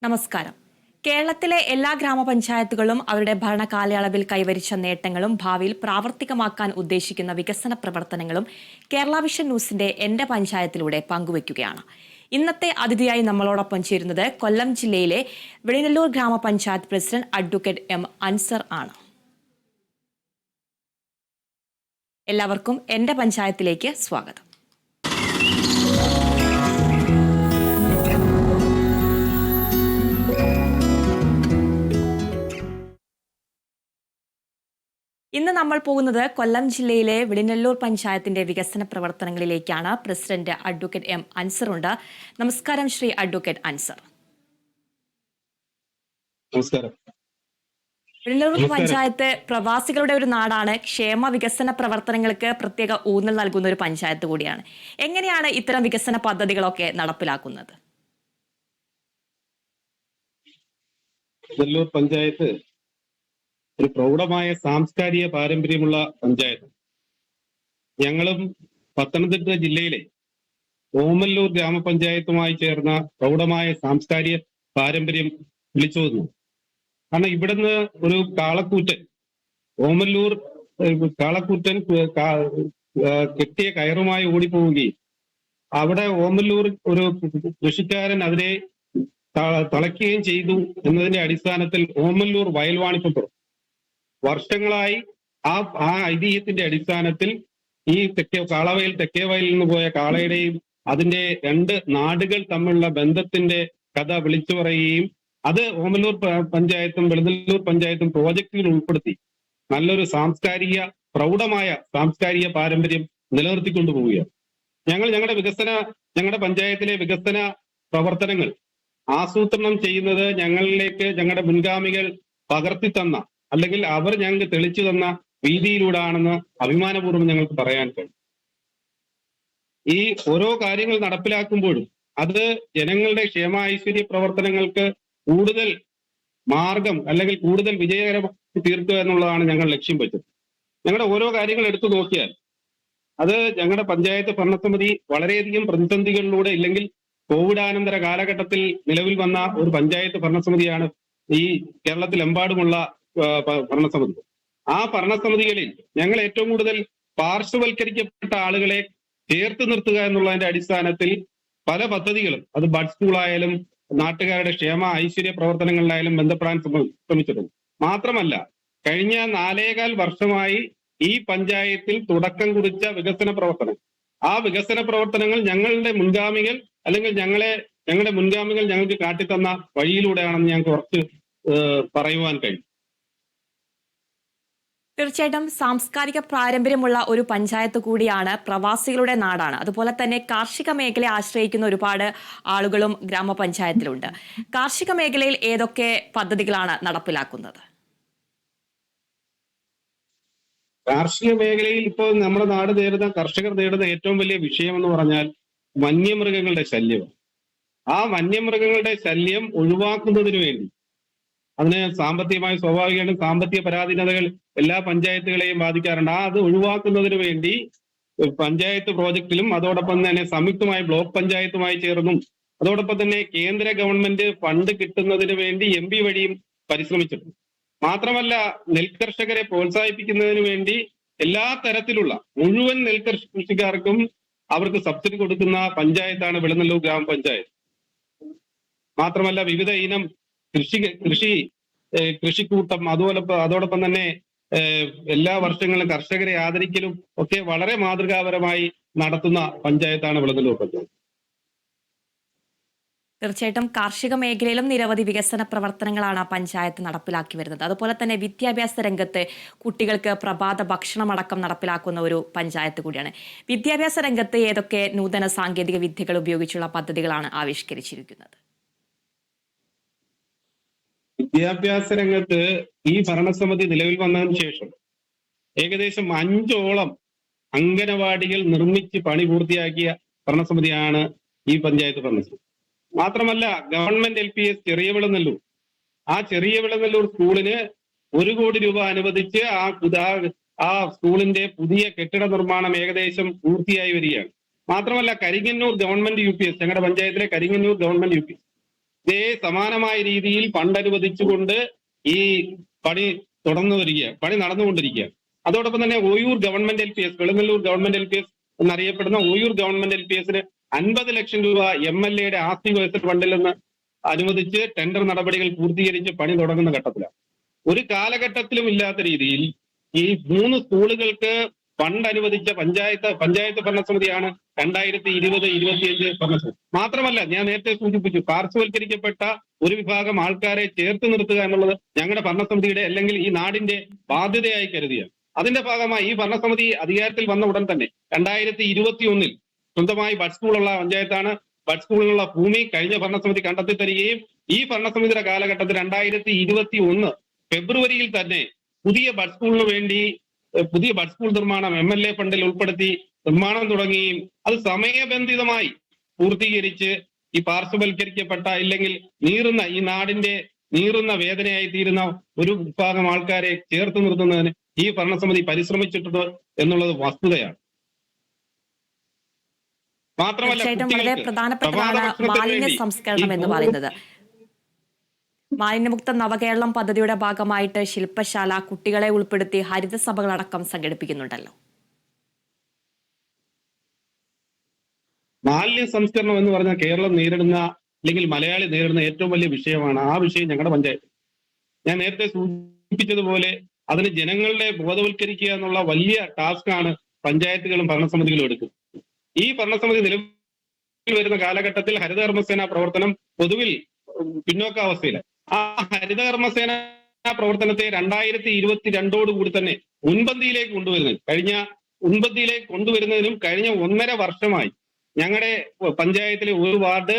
നമസ്കാരം. കേരളത്തിലെ എല്ലാ ഗ്രാമപഞ്ചായത്തുകളും അവരുടെ ഭരണകാലയളവിൽ കൈവരിച്ച നേട്ടങ്ങളും ഭാവിയിൽ പ്രാവർത്തികമാക്കാൻ ഉദ്ദേശിക്കുന്ന വികസന പ്രവർത്തനങ്ങളും കേരള വിഷൻ ന്യൂസിന്റെ എന്റെ പഞ്ചായത്തിലൂടെ പങ്കുവയ്ക്കുകയാണ്. ഇന്നത്തെ അതിഥിയായി നമ്മളോടൊപ്പം ചേരുന്നത് കൊല്ലം ജില്ലയിലെ വെളിനല്ലൂർ ഗ്രാമപഞ്ചായത്ത് പ്രസിഡന്റ് അഡ്വക്കേറ്റ് എം അൻസർ ആണ്. എല്ലാവർക്കും എന്റെ പഞ്ചായത്തിലേക്ക് സ്വാഗതം. ഇന്ന് നമ്മൾ പോകുന്നത് കൊല്ലം ജില്ലയിലെ വെളിനല്ലൂർ പഞ്ചായത്തിന്റെ വികസന പ്രവർത്തനങ്ങളിലേക്കാണ്. പ്രസിഡന്റ് അഡ്വക്കേറ്റ് എം അൻസർ ഉണ്ട്. നമസ്കാരം ശ്രീ അഡ്വക്കേറ്റ് അൻസർ. നമസ്കാരം. വെളിനല്ലൂർ പഞ്ചായത്ത് പ്രവാസികളുടെ ഒരു നാടാണ്. ക്ഷേമ വികസന പ്രവർത്തനങ്ങൾക്ക് പ്രത്യേക ഊന്നൽ നൽകുന്ന ഒരു പഞ്ചായത്ത് കൂടിയാണ്. എങ്ങനെയാണ് ഇത്തരം വികസന പദ്ധതികളൊക്കെ നടപ്പിലാക്കുന്നത്? വെള്ളൂർ പഞ്ചായത്ത് ഒരു പ്രൗഢമായ സാംസ്കാരിക പാരമ്പര്യമുള്ള പഞ്ചായത്ത്. ഞങ്ങളും പത്തനംതിട്ട ജില്ലയിലെ ഓമല്ലൂർ ഗ്രാമപഞ്ചായത്തുമായി ചേർന്ന പ്രൗഢമായ സാംസ്കാരിക പാരമ്പര്യം വിളിച്ചോതുന്നു. കാരണം ഇവിടുന്ന് ഒരു കാളക്കൂറ്റൻ ഓമല്ലൂർ കാളക്കൂറ്റൻ കെട്ടിയ കയറുമായി ഓടിപ്പോവുകയും അവിടെ ഓമല്ലൂർ ഒരു കൃഷിക്കാരൻ അതിനെ തളയ്ക്കുകയും ചെയ്തു എന്നതിന്റെ അടിസ്ഥാനത്തിൽ ഓമല്ലൂർ വയൽവാണിപ്പം തുറന്നു. വർഷങ്ങളായി ആ ഐതിഹ്യത്തിന്റെ അടിസ്ഥാനത്തിൽ ഈ കാളവയൽ തെക്കേ വയലിൽ നിന്ന് പോയ കാളയുടെയും അതിന്റെ രണ്ട് നാടുകൾ തമ്മിലുള്ള ബന്ധത്തിന്റെ കഥ വിളിച്ചു പറയുകയും അത് ഓമല്ലൂർ പഞ്ചായത്തും വെളിനല്ലൂർ പഞ്ചായത്തും പ്രോജക്റ്റുകൾ ഉൾപ്പെടുത്തി നല്ലൊരു പ്രൗഢമായ സാംസ്കാരിക പാരമ്പര്യം നിലനിർത്തിക്കൊണ്ടു പോവുകയാണ്. ഞങ്ങളുടെ പഞ്ചായത്തിലെ വികസന പ്രവർത്തനങ്ങൾ ആസൂത്രണം ചെയ്യുന്നത് ഞങ്ങളുടെ മുൻഗാമികൾ പകർത്തി തന്ന അല്ലെങ്കിൽ അവർ ഞങ്ങൾക്ക് തെളിച്ചു തന്ന രീതിയിലൂടെയാണെന്ന് അഭിമാനപൂർവ്വം ഞങ്ങൾക്ക് പറയാൻ കഴിയും. ഈ ഓരോ കാര്യങ്ങൾ നടപ്പിലാക്കുമ്പോഴും അത് ജനങ്ങളുടെ ക്ഷേമ ഐശ്വര്യ പ്രവർത്തനങ്ങൾക്ക് കൂടുതൽ മാർഗം അല്ലെങ്കിൽ കൂടുതൽ വിജയകരമായി തീർക്കുക എന്നുള്ളതാണ് ഞങ്ങൾ ലക്ഷ്യം വെച്ചത്. ഞങ്ങളുടെ ഓരോ കാര്യങ്ങൾ എടുത്തു നോക്കിയാൽ അത് ഞങ്ങളുടെ പഞ്ചായത്ത് ഭരണസമിതി വളരെയധികം പ്രതിസന്ധികളിലൂടെ ഇല്ലെങ്കിൽ കോവിഡാനന്തര കാലഘട്ടത്തിൽ നിലവിൽ വന്ന ഒരു പഞ്ചായത്ത് ഭരണസമിതിയാണ് ഈ കേരളത്തിലെമ്പാടുമുള്ള ഭരണസമിതി. ആ ഭരണസമിതികളിൽ ഞങ്ങൾ ഏറ്റവും കൂടുതൽ പാർശ്വവൽക്കരിക്കപ്പെട്ട ആളുകളെ ചേർത്ത് നിർത്തുക എന്നുള്ളതിന്റെ അടിസ്ഥാനത്തിൽ പല പദ്ധതികളും അത് ബഡ് സ്കൂളായാലും നാട്ടുകാരുടെ ക്ഷേമ ഐശ്വര്യ പ്രവർത്തനങ്ങളിലായാലും ബന്ധപ്പെടാൻ ശ്രമിച്ചിട്ടുണ്ട്. മാത്രമല്ല കഴിഞ്ഞ 4.25 വർഷമായി ഈ പഞ്ചായത്തിൽ തുടക്കം കുറിച്ച വികസന പ്രവർത്തനം, ആ വികസന പ്രവർത്തനങ്ങൾ ഞങ്ങളുടെ മുൻഗാമികൾ അല്ലെങ്കിൽ ഞങ്ങളുടെ മുൻഗാമികൾ ഞങ്ങൾക്ക് കാട്ടിത്തന്ന വഴിയിലൂടെയാണെന്ന് ഞങ്ങൾക്ക് ഉറച്ച് പറയുവാൻ കഴിയും. തീർച്ചയായിട്ടും സാംസ്കാരിക പാരമ്പര്യമുള്ള ഒരു പഞ്ചായത്ത് കൂടിയാണ്, പ്രവാസികളുടെ നാടാണ്. അതുപോലെ തന്നെ കാർഷിക മേഖലയെ ആശ്രയിക്കുന്ന ഒരുപാട് ആളുകളും ഗ്രാമപഞ്ചായത്തിലുണ്ട്. കാർഷിക മേഖലയിൽ ഏതൊക്കെ പദ്ധതികളാണ് നടപ്പിലാക്കുന്നത്? കാർഷിക മേഖലയിൽ ഇപ്പോൾ നമ്മുടെ കർഷകർ നേരിടുന്ന ഏറ്റവും വലിയ വിഷയം എന്ന് പറഞ്ഞാൽ വന്യമൃഗങ്ങളുടെ ശല്യം. ആ വന്യമൃഗങ്ങളുടെ ശല്യം ഒഴിവാക്കുന്നതിന് വേണ്ടി അതിന് സാമ്പത്തികമായി സ്വാഭാവികമായിട്ടും സാമ്പത്തിക പരാധീനതകൾ എല്ലാ പഞ്ചായത്തുകളെയും ബാധിക്കാറുണ്ട്. അത് ഒഴിവാക്കുന്നതിന് വേണ്ടി പഞ്ചായത്ത് പ്രോജക്റ്റിലും അതോടൊപ്പം തന്നെ സംയുക്തമായി ബ്ലോക്ക് പഞ്ചായത്തുമായി ചേർന്നും അതോടൊപ്പം തന്നെ കേന്ദ്ര ഗവൺമെന്റ് ഫണ്ട് കിട്ടുന്നതിന് വേണ്ടി MP വഴിയും പരിശ്രമിച്ചിട്ടുണ്ട്. മാത്രമല്ല നെൽകർഷകരെ പ്രോത്സാഹിപ്പിക്കുന്നതിന് വേണ്ടി എല്ലാ തരത്തിലുള്ള മുഴുവൻ നെൽകൃഷിക്കാർക്കും അവർക്ക് സബ്സിഡി കൊടുക്കുന്ന പഞ്ചായത്താണ് വെളിനല്ലൂർ ഗ്രാമപഞ്ചായത്ത്. മാത്രമല്ല വിവിധ ഇനം കൃഷിക്കൂട്ടം അതോടൊപ്പം തന്നെ എല്ലാ വർഷങ്ങളിലും കർഷകരെ ആദരിക്കലും ഒക്കെ വളരെ മാതൃകാപരമായി നടത്തുന്ന പഞ്ചായത്താണ് വെളിനല്ലൂർ പഞ്ചായത്ത്. തീർച്ചയായിട്ടും കാർഷിക മേഖലയിലും നിരവധി വികസന പ്രവർത്തനങ്ങളാണ് പഞ്ചായത്ത് നടപ്പിലാക്കി വരുന്നത്. അതുപോലെ തന്നെ വിദ്യാഭ്യാസ രംഗത്ത് കുട്ടികൾക്ക് പ്രഭാത ഭക്ഷണമടക്കം നടപ്പിലാക്കുന്ന ഒരു പഞ്ചായത്ത് കൂടിയാണ്. വിദ്യാഭ്യാസ രംഗത്ത് ഏതൊക്കെ നൂതന സാങ്കേതിക വിദ്യകൾ ഉപയോഗിച്ചുള്ള പദ്ധതികളാണ് ആവിഷ്കരിച്ചിരിക്കുന്നത്? വിദ്യാഭ്യാസ രംഗത്ത് ഈ ഭരണസമിതി നിലവിൽ വന്നതിന് ശേഷം ഏകദേശം 5ഓളം അംഗനവാടികൾ നിർമ്മിച്ച് പണി പൂർത്തിയാക്കിയ ഭരണസമിതിയാണ് ഈ പഞ്ചായത്ത് ഭരണസമിതി. മാത്രമല്ല ഗവൺമെന്റ് LPS ചെറിയ വിളനല്ലൂർ, ആ ചെറിയ വിളനല്ലൂർ സ്കൂളിന് 1 കോടി രൂപ അനുവദിച്ച് ആ സ്കൂളിന്റെ പുതിയ കെട്ടിട നിർമ്മാണം ഏകദേശം പൂർത്തിയായി വരികയാണ്. മാത്രമല്ല കരിങ്ങന്നൂർ ഗവൺമെന്റ് UPS, ഞങ്ങളുടെ പഞ്ചായത്തിലെ കരിങ്ങന്നൂർ ഗവൺമെന്റ് UPS ഇതേ സമാനമായ രീതിയിൽ ഫണ്ട് അനുവദിച്ചുകൊണ്ട് ഈ പണി പണി നടന്നുകൊണ്ടിരിക്കുകയാണ്. അതോടൊപ്പം തന്നെ Oyoor government LPS, Velungallur government LPS എന്നറിയപ്പെടുന്ന ഓയൂർ ഗവൺമെന്റ് LPSന് 50 ലക്ഷം രൂപ MLA ആസ്തി വികസന ഫണ്ടിൽ നിന്ന് അനുവദിച്ച് ടെൻഡർ നടപടികൾ പൂർത്തീകരിച്ച് പണി തുടങ്ങുന്ന ഘട്ടത്തിലാണ്. ഒരു കാലഘട്ടത്തിലും ഇല്ലാത്ത രീതിയിൽ ഈ 3 സ്കൂളുകൾക്ക് ഫണ്ട് അനുവദിച്ച പഞ്ചായത്ത് ഭരണസമിതിയാണ് 2020-25 ഭരണസമിതി. മാത്രമല്ല, ഞാൻ നേരത്തെ സൂചിപ്പിച്ചു, പാർശ്വവൽക്കരിക്കപ്പെട്ട ഒരു വിഭാഗം ആൾക്കാരെ ചേർത്ത് നിർത്തുക എന്നുള്ളത് ഞങ്ങളുടെ ഭരണസമിതിയുടെ അല്ലെങ്കിൽ ഈ നാടിന്റെ ബാധ്യതയായി കരുതിയാണ്. അതിന്റെ ഭാഗമായി ഈ ഭരണസമിതി അധികാരത്തിൽ വന്ന ഉടൻ തന്നെ 2021 സ്വന്തമായി ബഡ് സ്കൂളുള്ള പഞ്ചായത്താണ്. ബഡ് സ്കൂളിനുള്ള ഭൂമി കഴിഞ്ഞ ഭരണസമിതി കണ്ടെത്തി തരികയും ഈ ഭരണസമിതിയുടെ കാലഘട്ടത്തിൽ 2021 ഫെബ്രുവരിയിൽ തന്നെ പുതിയ ബഡ് സ്കൂൾ നിർമ്മാണം MLA ഫണ്ടിൽ ഉൾപ്പെടുത്തി നിർമ്മാണം തുടങ്ങുകയും അത് സമയബന്ധിതമായി പൂർത്തീകരിച്ച് ഈ പാർശ്വവൽക്കരിക്കപ്പെട്ട ഇല്ലെങ്കിൽ ഈ നാടിന്റെ നീറുന്ന വേദനയായി തീരുന്ന ഒരു വിഭാഗം ആൾക്കാരെ ചേർത്ത് നിർത്തുന്നതിന് ഈ ഭരണസമിതി പരിശ്രമിച്ചിട്ടുണ്ട് എന്നുള്ളത് വസ്തുതയാണ്. മാത്രമല്ല, വളരെ പ്രധാനപ്പെട്ടതാണ് മാലിന്യ സംസ്കരണം എന്ന് പറയുന്നത്. മാലിന്യമുക്ത നവകേരളം പദ്ധതിയുടെ ഭാഗമായിട്ട് ശില്പശാല, കുട്ടികളെ ഉൾപ്പെടുത്തി ഹരിതസഭകളടക്കം സംഘടിപ്പിക്കുന്നുണ്ടല്ലോ. മാലിന്യ സംസ്കരണം എന്ന് പറഞ്ഞാൽ കേരളം നേരിടുന്ന അല്ലെങ്കിൽ മലയാളി നേരിടുന്ന ഏറ്റവും വലിയ വിഷയമാണ്. ആ വിഷയം ഞങ്ങളുടെ പഞ്ചായത്ത്, ഞാൻ നേരത്തെ സൂചിപ്പിച്ചതുപോലെ അതിന് ജനങ്ങളുടെ ബോധവൽക്കരിക്കുക എന്നുള്ള വലിയ ടാസ്കാണ് പഞ്ചായത്തുകളും ഭരണസമിതികളും എടുക്കുന്നത്. ഈ ഭരണസമിതി നിലവിൽ വരുന്ന കാലഘട്ടത്തിൽ ഹരിതകർമ്മസേന പ്രവർത്തനം പൊതുവിൽ പിന്നോക്കാവസ്ഥയിലാണ്. ആ ഹരിതകർമ്മസേന പ്രവർത്തനത്തെ 2022 തന്നെ മുൻപന്തിയിലേക്ക് കൊണ്ടുവരുന്നതിനും കഴിഞ്ഞ 1.5 വർഷമായി ഞങ്ങളുടെ പഞ്ചായത്തിലെ ഒരു വാർഡ്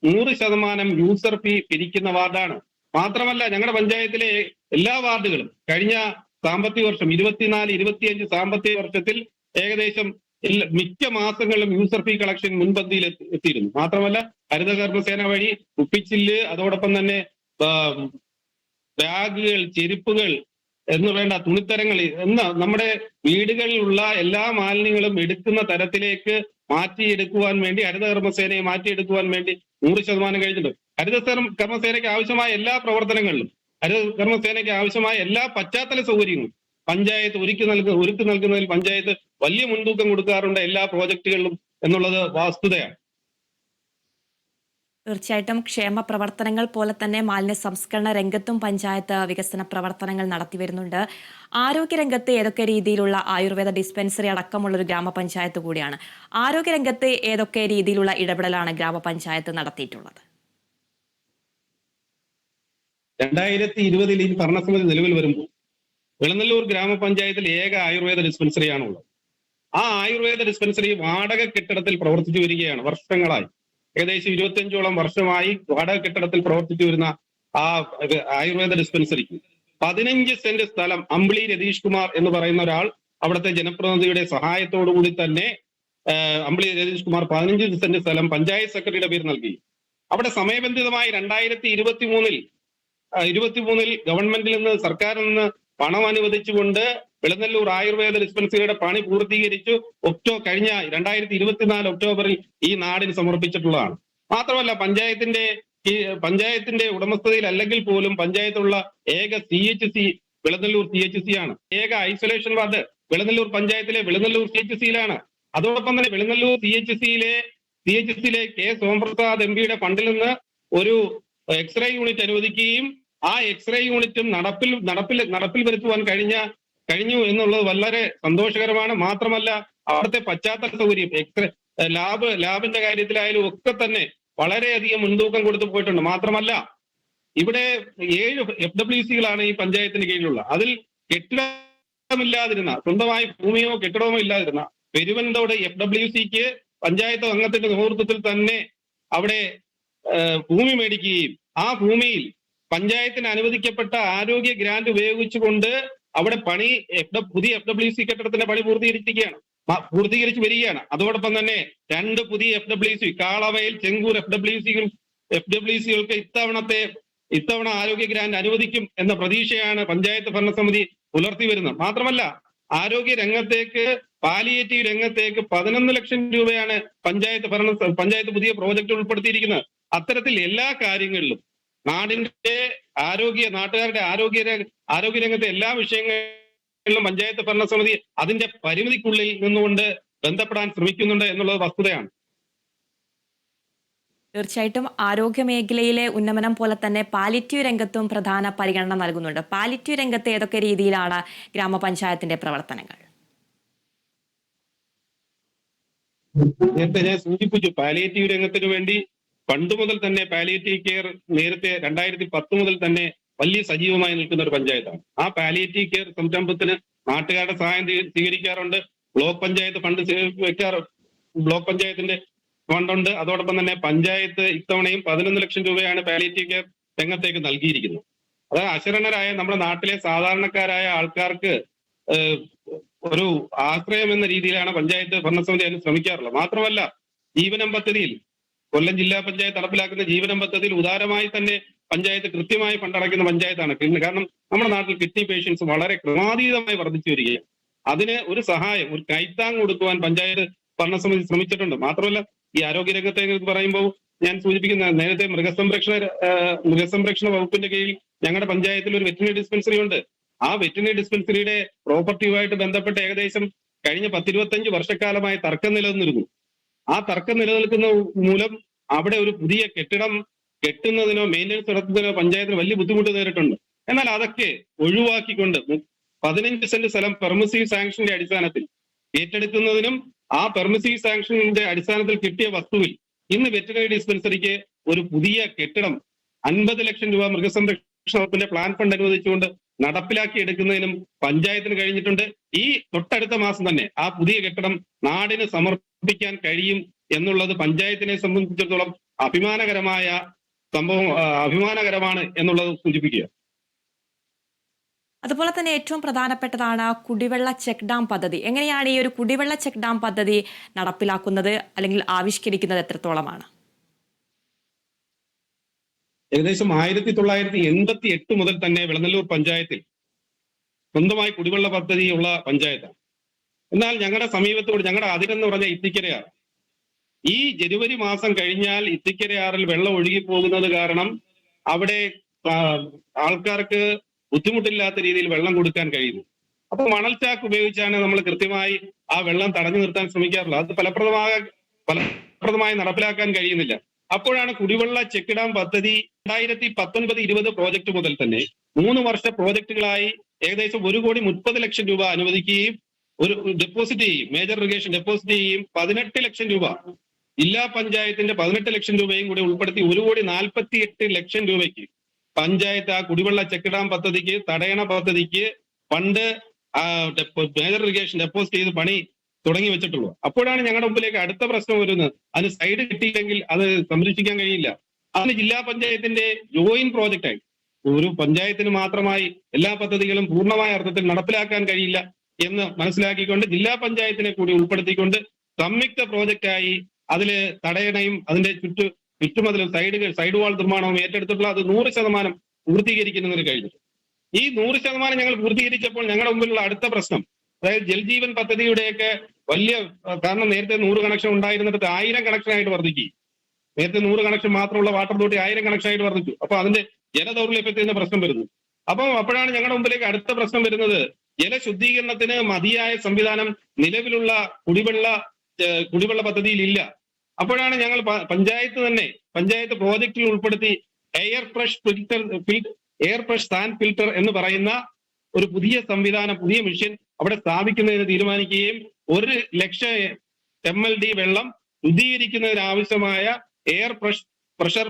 100% യൂസർ ഫീ പിരിക്കുന്ന വാർഡാണ്. മാത്രമല്ല, ഞങ്ങളുടെ പഞ്ചായത്തിലെ എല്ലാ വാർഡുകളും കഴിഞ്ഞ സാമ്പത്തിക വർഷം 24-25 സാമ്പത്തിക വർഷത്തിൽ ഏകദേശം മിക്ക മാസങ്ങളിലും യൂസർ ഫീ കളക്ഷൻ മുൻപന്തിയിൽ എത്തിയിരുന്നു. മാത്രമല്ല, ഹരിതകർമ്മസേന വഴി കുപ്പിച്ചില്ല്, അതോടൊപ്പം തന്നെ ബാഗുകൾ, ചെരുപ്പുകൾ എന്ന് വേണ്ട തുണിത്തരങ്ങൾ നമ്മുടെ വീടുകളിലുള്ള എല്ലാ മാലിന്യങ്ങളും എടുക്കുന്ന തരത്തിലേക്ക് മാറ്റിയെടുക്കുവാൻ വേണ്ടി ഹരിതകർമ്മസേനയെ മാറ്റിയെടുക്കുവാൻ വേണ്ടി 100% കഴിഞ്ഞിട്ടുണ്ട്. ഹരിതകർമ്മസേനയ്ക്ക് ആവശ്യമായ എല്ലാ പ്രവർത്തനങ്ങളിലും ഹരിതകർമ്മസേനയ്ക്ക് ആവശ്യമായ എല്ലാ പശ്ചാത്തല സൗകര്യങ്ങളും പഞ്ചായത്ത് ഒരുക്കി നൽകുന്നതിൽ പഞ്ചായത്ത് വലിയ മുൻതൂക്കം കൊടുക്കാറുണ്ട് എല്ലാ പ്രോജക്റ്റുകളിലും എന്നുള്ളത് വസ്തുതയാണ്. തീർച്ചയായിട്ടും ക്ഷേമ പ്രവർത്തനങ്ങൾ പോലെ തന്നെ മാലിന്യ സംസ്കരണ രംഗത്തും പഞ്ചായത്ത് വികസന പ്രവർത്തനങ്ങൾ നടത്തിവരുന്നുണ്ട്. ആരോഗ്യരംഗത്ത് ഏതൊക്കെ രീതിയിലുള്ള ആയുർവേദ ഡിസ്പെൻസറി അടക്കമുള്ള ഒരു ഗ്രാമപഞ്ചായത്ത് കൂടിയാണ്. ആരോഗ്യരംഗത്ത് ഏതൊക്കെ രീതിയിലുള്ള ഇടപെടലാണ് ഗ്രാമപഞ്ചായത്ത് നടത്തിയിട്ടുള്ളത്? 2020 ഈ ഭരണസമിതി നിലവിൽ വരുമ്പോൾ വെളുങ്ങല്ലൂർ ഗ്രാമപഞ്ചായത്തിൽ ഏക ആയുർവേദ ഡിസ്പെൻസറിയാണുള്ളത്. ആ ആയുർവേദ ഡിസ്പെൻസറി വാടക കെട്ടിടത്തിൽ പ്രവർത്തിച്ചു വരികയാണ് വർഷങ്ങളായി. ഏകദേശം 25ഓളം വർഷമായി വാടക കെട്ടിടത്തിൽ പ്രവർത്തിച്ചു വരുന്ന ആ ആയുർവേദ ഡിസ്പെൻസറിക്ക് 15 സെന്റ് സ്ഥലം അമ്പിളി രതീഷ് കുമാർ എന്ന് പറയുന്ന ഒരാൾ അവിടുത്തെ ജനപ്രതിനിധിയുടെ സഹായത്തോടുകൂടി തന്നെ അമ്പിളി രതീഷ് കുമാർ 15 സെന്റ് സ്ഥലം പഞ്ചായത്ത് സെക്രട്ടറിയുടെ പേര് നൽകി. അവിടെ സമയബന്ധിതമായി 2023 ഗവൺമെന്റിൽ നിന്ന്, സർക്കാരിൽ നിന്ന് പണം അനുവദിച്ചുകൊണ്ട് വെളുങ്ങല്ലൂർ ആയുർവേദ ഡിസ്പെൻസറിയുടെ പണി പൂർത്തീകരിച്ചു കഴിഞ്ഞ 2024 ഒക്ടോബറിൽ ഈ നാടിന് സമർപ്പിച്ചിട്ടുള്ളതാണ്. മാത്രമല്ല, പഞ്ചായത്തിന്റെ ഉടമസ്ഥതയിൽ അല്ലെങ്കിൽ പോലും പഞ്ചായത്തുള്ള ഏക CHC വെളുങ്ങല്ലൂർ CHC ആണ്. ഏക ഐസൊലേഷൻ വാർഡ് വെളുങ്ങല്ലൂർ പഞ്ചായത്തിലെ വെളുങ്ങല്ലൂർ CHC-യിലാണ്. അതോടൊപ്പം തന്നെ വെളുങ്ങല്ലൂർ CHC-യിലെ K സോമപ്രസാദ് MPയുടെ ഫണ്ടിൽ നിന്ന് ഒരു എക്സ്റേ യൂണിറ്റ് അനുവദിക്കുകയും ആ എക്സ്റേ യൂണിറ്റും നടപ്പിൽ വരുത്തുവാൻ കഴിഞ്ഞു എന്നുള്ളത് വളരെ സന്തോഷകരമാണ്. മാത്രമല്ല, അവിടുത്തെ പശ്ചാത്തല സൗകര്യം, ലാബിന്റെ കാര്യത്തിലായാലും ഒക്കെ തന്നെ വളരെയധികം മുൻതൂക്കം കൊടുത്തു പോയിട്ടുണ്ട്. മാത്രമല്ല, ഇവിടെ 7 FWC-കളാണ് ഈ പഞ്ചായത്തിന് കീഴിലുള്ള. അതിൽ കെട്ടിടമില്ലാതിരുന്ന, സ്വന്തമായി ഭൂമിയോ കെട്ടിടമോ ഇല്ലാതിരുന്ന പെരുവൻതോട് FWC-ക്ക് പഞ്ചായത്ത് അംഗത്തിന്റെ നേതൃത്വത്തിൽ തന്നെ അവിടെ ഭൂമി മേടിക്കുകയും ആ ഭൂമിയിൽ പഞ്ചായത്തിന് അനുവദിക്കപ്പെട്ട ആരോഗ്യ ഗ്രാന്റ് ഉപയോഗിച്ചുകൊണ്ട് അവിടെ പുതിയ FWC കെട്ടിടത്തിന്റെ പണി പൂർത്തീകരിച്ചു വരികയാണ്. അതോടൊപ്പം തന്നെ 2 പുതിയ FWC, കാളവയൽ, ചെങ്കൂർ FWC-കൾക്ക് ഇത്തവണ ആരോഗ്യ ഗ്രാന്റ് അനുവദിക്കും എന്ന പ്രതീക്ഷയാണ് പഞ്ചായത്ത് ഭരണസമിതി പുലർത്തി വരുന്നത്. മാത്രമല്ല, ആരോഗ്യ രംഗത്തേക്ക്, പാലിയേറ്റീവ് രംഗത്തേക്ക് 11 ലക്ഷം രൂപയാണ് പഞ്ചായത്ത് പുതിയ പ്രോജക്റ്റ് ഉൾപ്പെടുത്തിയിരിക്കുന്നത്. അത്തരത്തിൽ എല്ലാ കാര്യങ്ങളിലും നാടിന്റെ നാട്ടുകാരുടെ ആരോഗ്യരംഗത്തെ എല്ലാ വിഷയങ്ങളിലും പഞ്ചായത്ത് ഭരണസമിതി അതിന്റെ പരിമിതിക്കുള്ളിൽ നിന്നുകൊണ്ട് ബന്ധപ്പെടാൻ ശ്രമിക്കുന്നുണ്ട് എന്നുള്ളത് വസ്തുതയാണ്. തീർച്ചയായിട്ടും ആരോഗ്യ മേഖലയിലെ ഉന്നമനം പോലെ തന്നെ പാലിറ്റീവ് രംഗത്തും പ്രധാന പരിഗണന നൽകുന്നുണ്ട്. പാലിറ്റീവ് രംഗത്ത് ഏതൊക്കെ രീതിയിലാണ് ഗ്രാമപഞ്ചായത്തിന്റെ പ്രവർത്തനങ്ങൾ? നേരത്തെ ഞാൻ സൂചിപ്പിച്ചു, പാലിയേറ്റീവ് രംഗത്തിന് വേണ്ടി പണ്ട് മുതൽ തന്നെ പാലിയേറ്റീവ് കെയർ നേരത്തെ 2010 മുതൽ തന്നെ വലിയ സജീവമായി നിൽക്കുന്ന ഒരു പഞ്ചായത്താണ്. ആ പാലിയേറ്റീവ് കെയർ സംരംഭത്തിന് നാട്ടുകാരുടെ സഹായം സ്വീകരിക്കാറുണ്ട്. ബ്ലോക്ക് പഞ്ചായത്ത് ഫണ്ട് ബ്ലോക്ക് പഞ്ചായത്തിന്റെ ഫണ്ടുണ്ട്. അതോടൊപ്പം തന്നെ പഞ്ചായത്ത് ഇത്തവണയും 11 ലക്ഷം രൂപയാണ് പാലിയേറ്റീവ് കെയർ രംഗത്തേക്ക് നൽകിയിരിക്കുന്നത്. അതായത് അശരണരായ നമ്മുടെ നാട്ടിലെ സാധാരണക്കാരായ ആൾക്കാർക്ക് ഒരു ആശ്രയം എന്ന രീതിയിലാണ് പഞ്ചായത്ത് ഭരണസമിതി അതിന് ശ്രമിക്കാറുള്ളത്. മാത്രമല്ല, ജീവനം പദ്ധതിയിൽ കൊല്ലം ജില്ലാ പഞ്ചായത്ത് നടപ്പിലാക്കുന്ന ജീവനം പദ്ധതിയിൽ ഉദാരമായി തന്നെ പഞ്ചായത്ത് കൃത്യമായി ഫണ്ടടയ്ക്കുന്ന പഞ്ചായത്താണ്. കാരണം നമ്മുടെ നാട്ടിൽ കിഡ്നി പേഷ്യൻസ് വളരെ ക്രമാതീതമായി വർദ്ധിച്ചു വരികയാണ്. അതിന് ഒരു സഹായം, ഒരു കൈത്താങ് കൊടുക്കുവാൻ പഞ്ചായത്ത് ഭരണസമിതി ശ്രമിച്ചിട്ടുണ്ട്. മാത്രമല്ല, ഈ ആരോഗ്യരംഗത്തെ പറയുമ്പോൾ ഞാൻ സൂചിപ്പിക്കുന്ന നേരത്തെ മൃഗസംരക്ഷണ വകുപ്പിന്റെ കീഴിൽ ഞങ്ങളുടെ പഞ്ചായത്തിൽ ഒരു വെറ്റിനറി ഡിസ്പെൻസറി ഉണ്ട്. ആ വെറ്റിനറി ഡിസ്പെൻസറിയുടെ പ്രോപ്പർട്ടിയുമായിട്ട് ബന്ധപ്പെട്ട് ഏകദേശം കഴിഞ്ഞ 10-25 വർഷക്കാലമായി തർക്കം നിലനിന്നിരുന്നു. ആ തർക്കം നിലനിൽക്കുന്ന മൂലം അവിടെ ഒരു പുതിയ കെട്ടിടം കെട്ടുന്നതിനോ മെയിൻ്റനൻസ് നടത്തുന്നതിനോ പഞ്ചായത്തിന് വലിയ ബുദ്ധിമുട്ട് നേരിട്ടുണ്ട്. എന്നാൽ അതൊക്കെ ഒഴിവാക്കിക്കൊണ്ട് 15 സെന്റ് സ്ഥലം പെർമിസീവ് സാങ്ഷന്റെ അടിസ്ഥാനത്തിൽ ഏറ്റെടുക്കുന്നതിനും ആ പെർമിസീവ് സാങ്ഷന്റെ അടിസ്ഥാനത്തിൽ കിട്ടിയ വസ്തുവിൽ ഇന്ന് വെറ്റിനറി ഡിസ്പെൻസറിക്ക് ഒരു പുതിയ കെട്ടിടം 50 ലക്ഷം രൂപ മൃഗസംരക്ഷണ വകുപ്പിന്റെ പ്ലാൻ ഫണ്ട് അനുവദിച്ചുകൊണ്ട് നടപ്പിലാക്കി എടുക്കുന്നതിനും പഞ്ചായത്തിന് കഴിഞ്ഞിട്ടുണ്ട്. ഈ തൊട്ടടുത്ത മാസം തന്നെ ആ പുതിയ കെട്ടിടം നാടിന് സമർപ്പിക്കാൻ കഴിയും എന്നുള്ളത് പഞ്ചായത്തിനെ സംബന്ധിച്ചിടത്തോളം അഭിമാനകരമാണ് എന്നുള്ളത് സൂചിപ്പിക്കുക. അതുപോലെ തന്നെ ഏറ്റവും പ്രധാനപ്പെട്ടതാണ് കുടിവെള്ള ചെക്ക് ഡാം പദ്ധതി. എങ്ങനെയാണ് ഈ ഒരു കുടിവെള്ള ചെക്ക് ഡാം പദ്ധതി നടപ്പിലാക്കുന്നത് അല്ലെങ്കിൽ ആവിഷ്കരിക്കുന്നത് എത്രത്തോളമാണ്? ഏകദേശം 1988 മുതൽ തന്നെ വെളനല്ലൂർ പഞ്ചായത്തിൽ സ്വന്തമായി കുടിവെള്ള പദ്ധതിയുള്ള പഞ്ചായത്താണ്. എന്നാൽ ഞങ്ങളുടെ സമീപത്തോട് ഞങ്ങളുടെ അതിരെന്ന് പറഞ്ഞ ഇത്തിക്കരയാണ്. ഈ ജനുവരി മാസം കഴിഞ്ഞാൽ ഇത്തിക്കരയാറിൽ വെള്ളം ഒഴുകി പോകുന്നത് കാരണം അവിടെ ആൾക്കാർക്ക് ബുദ്ധിമുട്ടില്ലാത്ത രീതിയിൽ വെള്ളം കൊടുക്കാൻ കഴിയുന്നു. അപ്പൊ മണൽചാക്ക് ഉപയോഗിച്ചാണ് നമ്മൾ കൃത്യമായി ആ വെള്ളം തടഞ്ഞു നിർത്താൻ ശ്രമിക്കാറുള്ളത്. അത് ഫലപ്രദമായി നടപ്പിലാക്കാൻ കഴിയുന്നില്ല. അപ്പോഴാണ് കുടിവെള്ള ചെക്ക് ഡാം പദ്ധതി 2019-20 പ്രോജക്ട് മുതൽ തന്നെ 3 വർഷ പ്രോജക്ടുകളായി ഏകദേശം 1,30,00,000 രൂപ അനുവദിക്കുകയും ഒരു ഡെപ്പോസിറ്റ് ചെയ്യും, മേജർ ഇറിഗേഷൻ ഡെപ്പോസിറ്റ് ചെയ്യും 18 ലക്ഷം രൂപ, ജില്ലാ പഞ്ചായത്തിന്റെ 18 ലക്ഷം രൂപയും കൂടി ഉൾപ്പെടുത്തി 1,48,00,000 രൂപയ്ക്ക് പഞ്ചായത്ത് ആ കുടിവെള്ള ചെക്ക് ഡാം പദ്ധതിക്ക്, തടയണ പദ്ധതിക്ക് ഫണ്ട് മേജർ ഇറിഗേഷൻ ഡെപ്പോസിറ്റ് ചെയ്ത് പണി തുടങ്ങി വെച്ചിട്ടുള്ളൂ. അപ്പോഴാണ് ഞങ്ങളുടെ മുമ്പിലേക്ക് അടുത്ത പ്രശ്നം വരുന്നത്. അതിന് സൈഡ് കിട്ടിയില്ലെങ്കിൽ അത് സംരക്ഷിക്കാൻ കഴിയില്ല. അതിന് ജില്ലാ പഞ്ചായത്തിന്റെ ജോയിന്റ് പ്രോജക്റ്റായി ഒരു പഞ്ചായത്തിന് മാത്രമായി എല്ലാ പദ്ധതികളും പൂർണ്ണമായ അർത്ഥത്തിൽ നടപ്പിലാക്കാൻ കഴിയില്ല എന്ന് മനസ്സിലാക്കിക്കൊണ്ട് ജില്ലാ പഞ്ചായത്തിനെ കൂടി ഉൾപ്പെടുത്തിക്കൊണ്ട് സംയുക്ത പ്രോജക്റ്റായി അതില് തടയണയും അതിന്റെ ചുറ്റുമതിലും സൈഡ് വാൾ നിർമ്മാണവും ഏറ്റെടുത്തിട്ടുള്ള അത് 100% പൂർത്തീകരിക്കുന്നതിന് കഴിഞ്ഞു. ഈ 100% ഞങ്ങൾ പൂർത്തീകരിച്ചപ്പോൾ ഞങ്ങളുടെ മുമ്പിലുള്ള അടുത്ത പ്രശ്നം, അതായത് ജൽജീവൻ പദ്ധതിയുടെയൊക്കെ വലിയ കാരണം നേരത്തെ 100 കണക്ഷൻ ഉണ്ടായിരുന്നിടത്ത് 1000 കണക്ഷനായിട്ട് വർദ്ധിക്കും. നേരത്തെ 100 കണക്ഷൻ മാത്രമുള്ള വാട്ടർ അതോറിറ്റി 1000 കണക്ഷനായിട്ട് വർദ്ധിച്ചു. അപ്പൊ അതിന്റെ ജലദൗർലഭ്യത്തിന് പ്രശ്നം വരുന്നു. അപ്പോഴാണ് ഞങ്ങളുടെ മുമ്പിലേക്ക് അടുത്ത പ്രശ്നം വരുന്നത്. ജലശുദ്ധീകരണത്തിന് മതിയായ സംവിധാനം നിലവിലുള്ള കുടിവെള്ള പദ്ധതിയിൽ ഇല്ല. അപ്പോഴാണ് ഞങ്ങൾ പഞ്ചായത്ത് പ്രോജക്റ്റിൽ ഉൾപ്പെടുത്തി എയർ ഫ്രഷ് സാൻഡ് ഫിൽട്ടർ എന്ന് പറയുന്ന ഒരു പുതിയ സംവിധാനം, പുതിയ മെഷീൻ അവിടെ സ്ഥാപിക്കുന്നതിന് തീരുമാനിക്കുകയും 1,00,000 MLD വെള്ളം ശുദ്ധീകരിക്കുന്നതിന് ആവശ്യമായ എയർ പ്രഷർ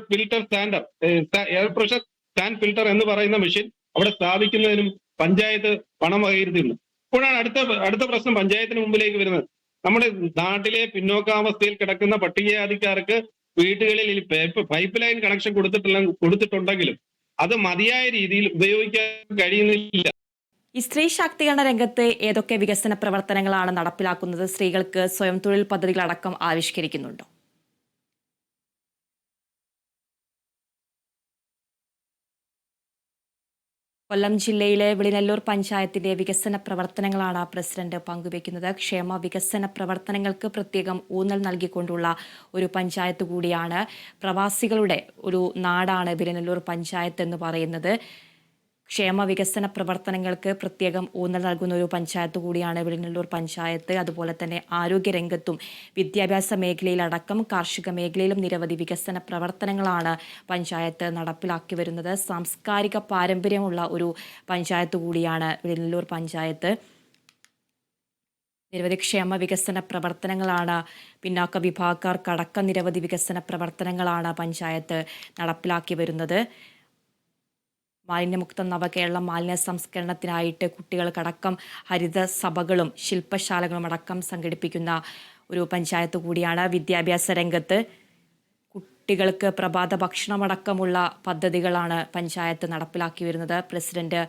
സാൻഡ് ഫിൽട്ടർ എന്ന് പറയുന്ന മെഷീൻ അവിടെ സ്ഥാപിക്കുന്നതിനും പഞ്ചായത്ത് പണം വകയിരുത്തിയിരുന്നു. അപ്പോഴാണ് അടുത്ത പ്രശ്നം പഞ്ചായത്തിന് മുമ്പിലേക്ക് വരുന്നത്. നമ്മുടെ നാട്ടിലെ പിന്നോക്കാവസ്ഥയിൽ കിടക്കുന്ന പട്ടികജാതിക്കാർക്ക് വീടുകളിൽ പൈപ്പ് ലൈൻ കണക്ഷൻ കൊടുത്തിട്ടുണ്ടെങ്കിലും അത് മതിയായ രീതിയിൽ ഉപയോഗിക്കാൻ കഴിയുന്നില്ല. ഈ സ്ത്രീ ശാക്തീകരണ രംഗത്ത് ഏതൊക്കെ വികസന പ്രവർത്തനങ്ങളാണ് നടപ്പിലാക്കുന്നത്? സ്ത്രീകൾക്ക് സ്വയം തൊഴിൽ പദ്ധതികളടക്കം ആവിഷ്കരിക്കുന്നുണ്ടോ? കൊല്ലം ജില്ലയിലെ വിളിനെല്ലൂർ പഞ്ചായത്തിന്റെ വികസന പ്രവർത്തനങ്ങളാണ് പ്രസിഡന്റ് പങ്കുവയ്ക്കുന്നത്. ക്ഷേമ വികസന പ്രവർത്തനങ്ങൾക്ക് പ്രത്യേകം ഊന്നൽ നൽകിക്കൊണ്ടുള്ള ഒരു പഞ്ചായത്ത് കൂടിയാണ്. പ്രവാസികളുടെ ഒരു നാടാണ് വിളിനെല്ലൂർ പഞ്ചായത്ത് എന്ന് പറയുന്നത്. ക്ഷേമ വികസന പ്രവർത്തനങ്ങൾക്ക് പ്രത്യേകം ഊന്നൽ നൽകുന്ന ഒരു പഞ്ചായത്ത് കൂടിയാണ് വിളിനെല്ലൂർ പഞ്ചായത്ത്. അതുപോലെ തന്നെ ആരോഗ്യരംഗത്തും വിദ്യാഭ്യാസ മേഖലയിലടക്കം കാർഷിക മേഖലയിലും നിരവധി വികസന പ്രവർത്തനങ്ങളാണ് പഞ്ചായത്ത് നടപ്പിലാക്കി വരുന്നത്. സാംസ്കാരിക പാരമ്പര്യമുള്ള ഒരു പഞ്ചായത്ത് കൂടിയാണ് വിളിനെല്ലൂർ പഞ്ചായത്ത്. നിരവധി ക്ഷേമ വികസന പ്രവർത്തനങ്ങളാണ്, പിന്നാക്ക വിഭാഗക്കാർക്കടക്കം നിരവധി വികസന പ്രവർത്തനങ്ങളാണ് പഞ്ചായത്ത് നടപ്പിലാക്കി വരുന്നത്. മാലിന്യമുക്ത നവകേരളം മാലിന്യ സംസ്കരണത്തിനായിട്ട് കുട്ടികൾക്കടക്കം ഹരിത സഭകളും ശില്പശാലകളും അടക്കം സംഘടിപ്പിക്കുന്ന ഒരു പഞ്ചായത്ത് കൂടിയാണ്. വിദ്യാഭ്യാസ രംഗത്ത് കുട്ടികൾക്ക് പ്രഭാത ഭക്ഷണമടക്കമുള്ള പദ്ധതികളാണ് പഞ്ചായത്ത് നടപ്പിലാക്കി വരുന്നത്. പ്രസിഡന്റ്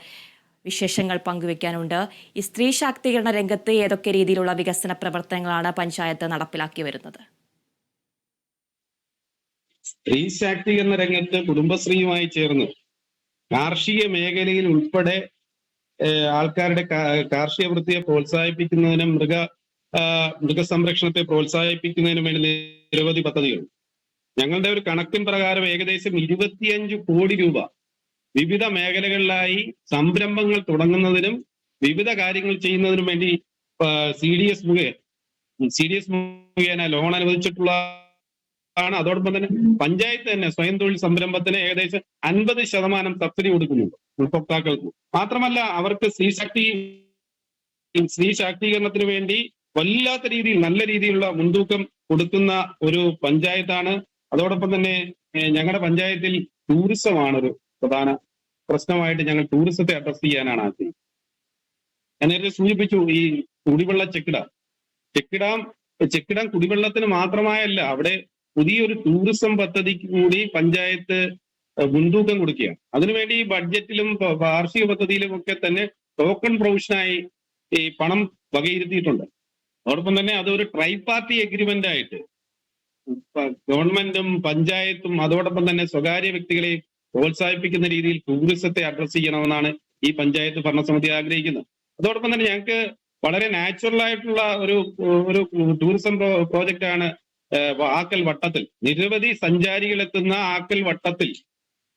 വിശേഷങ്ങൾ പങ്കുവയ്ക്കാനുണ്ട്. ഈ സ്ത്രീ ശാക്തീകരണ രംഗത്ത് ഏതൊക്കെ രീതിയിലുള്ള വികസന പ്രവർത്തനങ്ങളാണ് പഞ്ചായത്ത് നടപ്പിലാക്കി വരുന്നത്? സ്ത്രീ ശാക്തീകരണ രംഗത്ത് കുടുംബശ്രീയുമായി ചേർന്ന് കാർഷിക മേഖലയിൽ ഉൾപ്പെടെ ആൾക്കാരുടെ കാർഷിക വൃത്തിയെ പ്രോത്സാഹിപ്പിക്കുന്നതിനും മൃഗസംരക്ഷണത്തെ പ്രോത്സാഹിപ്പിക്കുന്നതിനും വേണ്ടി നിരവധി പദ്ധതികൾ. ഞങ്ങളുടെ ഒരു കണക്കിൻ പ്രകാരം ഏകദേശം 25 കോടി രൂപ വിവിധ മേഖലകളിലായി സംരംഭങ്ങൾ തുടങ്ങുന്നതിനും വിവിധ കാര്യങ്ങൾ ചെയ്യുന്നതിനും വേണ്ടി CDS മുഖേന ലോൺ അനുവദിച്ചിട്ടുള്ള ആണ്. അതോടൊപ്പം തന്നെ പഞ്ചായത്ത് തന്നെ സ്വയം തൊഴിൽ സംരംഭത്തിന് ഏകദേശം 50% സബ്സിഡി കൊടുക്കുന്നുണ്ട് ഉപഭോക്താക്കൾക്ക്. മാത്രമല്ല അവർക്ക് സ്ത്രീ ശാക്തീകരണത്തിന് വേണ്ടി വല്ലാത്ത രീതിയിൽ നല്ല രീതിയിലുള്ള മുൻതൂക്കം കൊടുക്കുന്ന ഒരു പഞ്ചായത്താണ്. അതോടൊപ്പം തന്നെ ഞങ്ങളുടെ പഞ്ചായത്തിൽ ടൂറിസമാണ് ഒരു പ്രധാന പ്രശ്നമായിട്ട് ഞങ്ങൾ ടൂറിസത്തെ അഡ്രസ് ചെയ്യാനാണ് ആഗ്രഹിക്കുന്നത്. ഞാൻ നേരത്തെ സൂചിപ്പിച്ചു, ഈ കുടിവെള്ള ചെക്കിടാം കുടിവെള്ളത്തിന് മാത്രമായല്ല, അവിടെ പുതിയൊരു ടൂറിസം പദ്ധതിക്ക് കൂടി പഞ്ചായത്ത് മുൻതൂക്കം കൊടുക്കുകയാണ്. അതിനുവേണ്ടി ബഡ്ജറ്റിലും വാർഷിക പദ്ധതിയിലും ഒക്കെ തന്നെ ടോക്കൺ പ്രൊവിഷനായി ഈ പണം വകയിരുത്തിയിട്ടുണ്ട്. അതോടൊപ്പം തന്നെ അതൊരു ട്രൈ പാർട്ടി എഗ്രിമെന്റ് ആയിട്ട് ഗവൺമെന്റും പഞ്ചായത്തും അതോടൊപ്പം തന്നെ സ്വകാര്യ വ്യക്തികളെ പ്രോത്സാഹിപ്പിക്കുന്ന രീതിയിൽ ടൂറിസത്തെ അഡ്രസ് ചെയ്യണമെന്നാണ് ഈ പഞ്ചായത്ത് ഭരണസമിതി ആഗ്രഹിക്കുന്നത്. അതോടൊപ്പം തന്നെ ഞങ്ങൾക്ക് വളരെ നാച്ചുറൽ ആയിട്ടുള്ള ഒരു ടൂറിസം പ്രോജക്റ്റ് ആണ് ആക്കൽ വട്ടത്തിൽ. നിരവധി സഞ്ചാരികൾ എത്തുന്ന ആക്കൽ വട്ടത്തിൽ